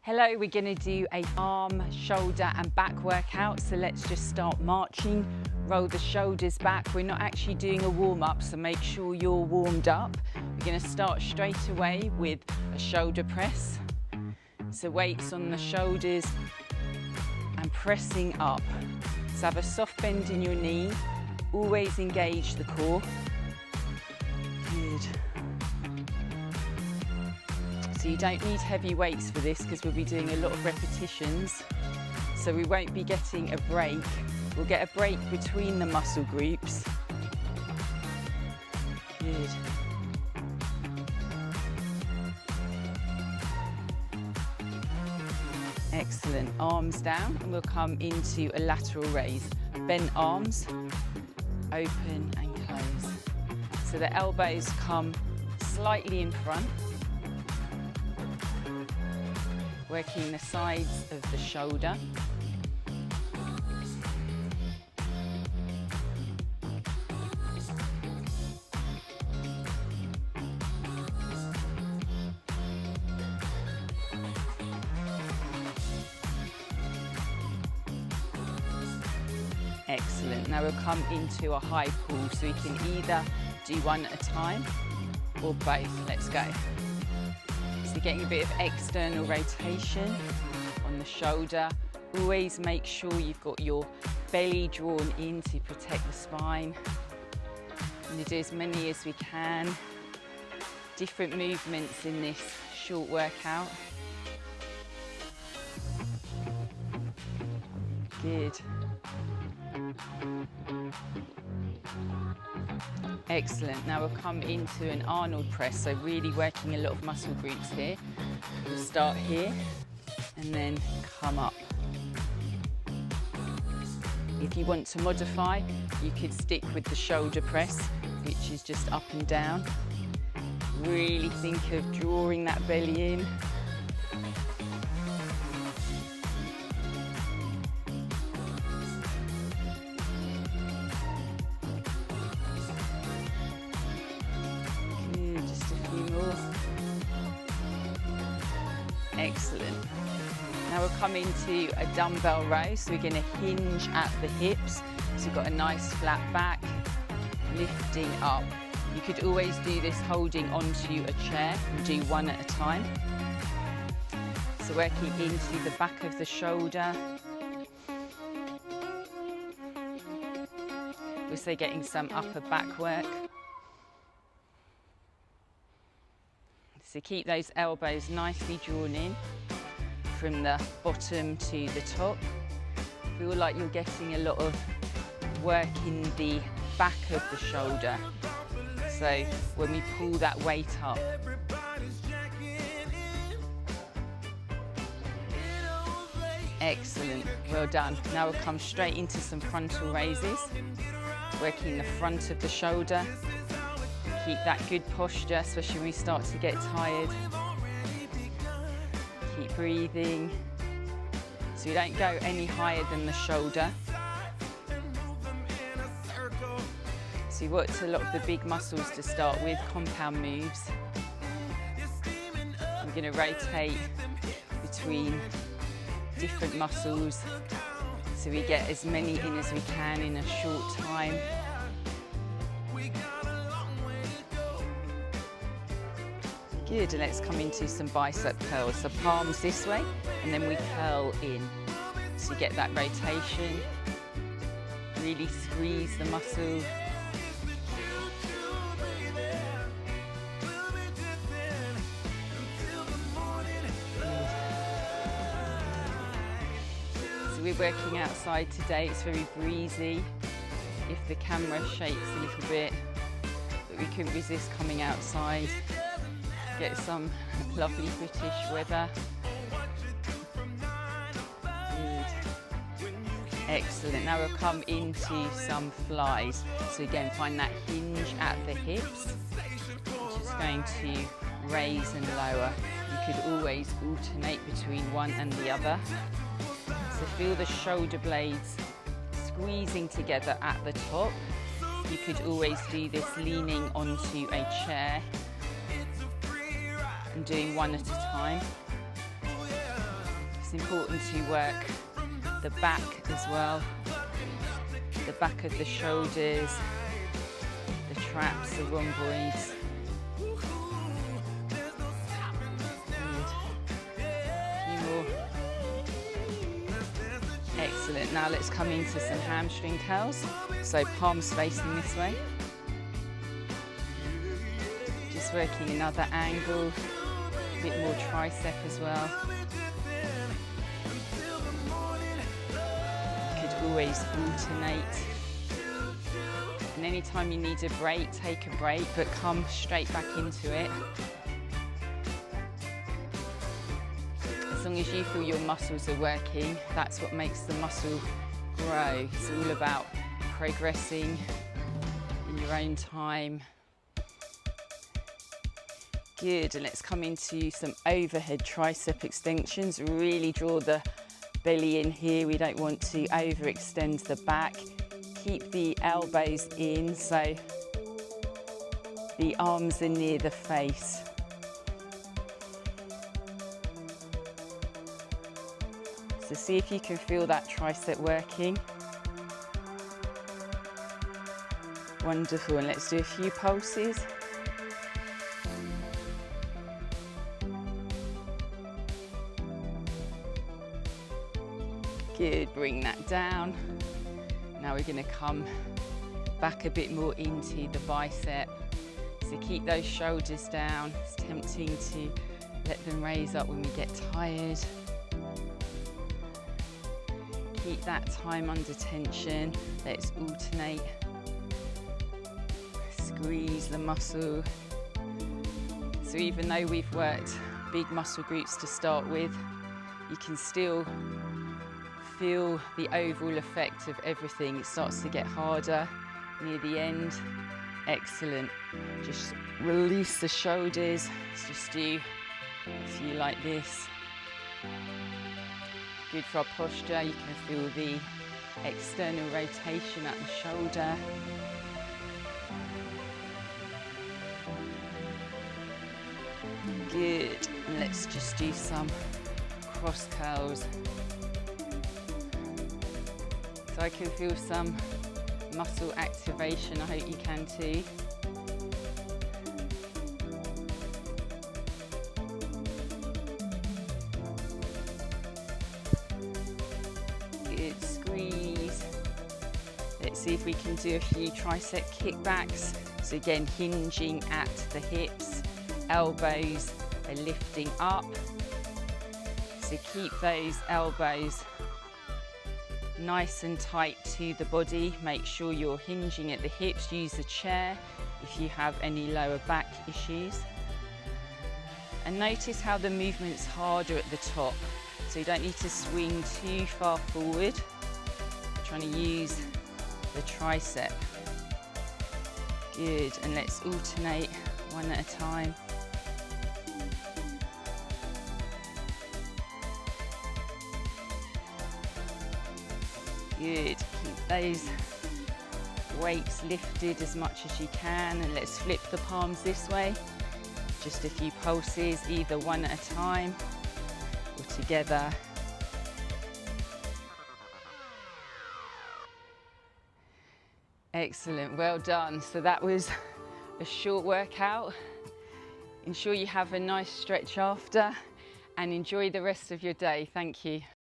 Hello, we're going to do a arm, shoulder and back workout. So let's just start marching, roll the shoulders back. We're not actually doing a warm-up, so make sure you're warmed up. We're going to start straight away with a shoulder press. So weights on the shoulders and pressing up. So have a soft bend in your knee, always engage the core. Good. So you don't need heavy weights for this because we'll be doing a lot of repetitions. So we won't be getting a break. We'll get a break between the muscle groups. Good. Excellent. Arms down and we'll come into a lateral raise. Bent arms, open and close. So the elbows come slightly in front. Working the sides of the shoulder. Excellent. Now we'll come into a high pull, so we can either do one at a time or both. Let's go. So getting a bit of external rotation on the shoulder. Always make sure you've got your belly drawn in to protect the spine. I'm going to do as many as we can. Different movements in this short workout. Good. Excellent. Now we'll come into an Arnold press, so really working a lot of muscle groups here. We'll start here and then come up. If you want to modify, you could stick with the shoulder press, which is just up and down. Really think of drawing that belly in. Excellent. Now we'll come into a dumbbell row, so we're going to hinge at the hips. So we've got a nice flat back, lifting up. You could always do this holding onto a chair and do one at a time. So working into the back of the shoulder. Also getting some upper back work. So keep those elbows nicely drawn in from the bottom to the top. Feel like you're getting a lot of work in the back of the shoulder. So when we pull that weight up. Excellent, well done. Now we'll come straight into some frontal raises. Working the front of the shoulder. Keep that good posture, especially when we start to get tired. Keep breathing. So we don't go any higher than the shoulder. So we worked a lot of the big muscles to start with, compound moves. We're going to rotate between different muscles so we get as many in as we can in a short time. Good, and let's come into some bicep curls. So palms this way, and then we curl in. So you get that rotation, really squeeze the muscle. So we're working outside today, it's very breezy. If the camera shakes a little bit, but we couldn't resist coming outside. Get some lovely British weather. Good. Excellent. Now we'll come into some flies. So again, find that hinge at the hips. Just going to raise and lower. You could always alternate between one and the other. So feel the shoulder blades squeezing together at the top. You could always do this leaning onto a chair and doing one at a time. important to work the back as well, the back of the shoulders, the traps, the rhomboids. Excellent. Now let's come into some hamstring curls. So palms facing this way. Just working another angle, a bit more tricep as well. You could always alternate. And anytime you need a break, take a break, but come straight back into it. As long as you feel your muscles are working, that's what makes the muscle grow. It's all about progressing in your own time. Good, and let's come into some overhead tricep extensions. Really draw the belly in here. We don't want to overextend the back. Keep the elbows in so the arms are near the face. So see if you can feel that tricep working. Wonderful, and let's do a few pulses. Good, bring that down. Now we're going to come back a bit more into the bicep. So keep those shoulders down. It's tempting to let them raise up when we get tired. Keep that time under tension. Let's alternate. Squeeze the muscle. So even though we've worked big muscle groups to start with, you can still feel the overall effect of everything. It starts to get harder near the end. Excellent. Just release the shoulders. Let's just do a few like this. Good for our posture. You can feel the external rotation at the shoulder. Good. And let's just do some cross curls. So I can feel some muscle activation. I hope you can too. Good, squeeze. Let's see if we can do a few tricep kickbacks. So again, hinging at the hips, elbows are lifting up. So keep those elbows nice and tight to the body. Make sure you're hinging at the hips. Use the chair if you have any lower back issues. And notice how the movement's harder at the top. So you don't need to swing too far forward. Trying to use the tricep. Good, and let's alternate one at a time. Good, keep those weights lifted as much as you can, and let's flip the palms this way. Just a few pulses, either one at a time or together. Excellent, well done. So that was a short workout. Ensure you have a nice stretch after and enjoy the rest of your day. Thank you.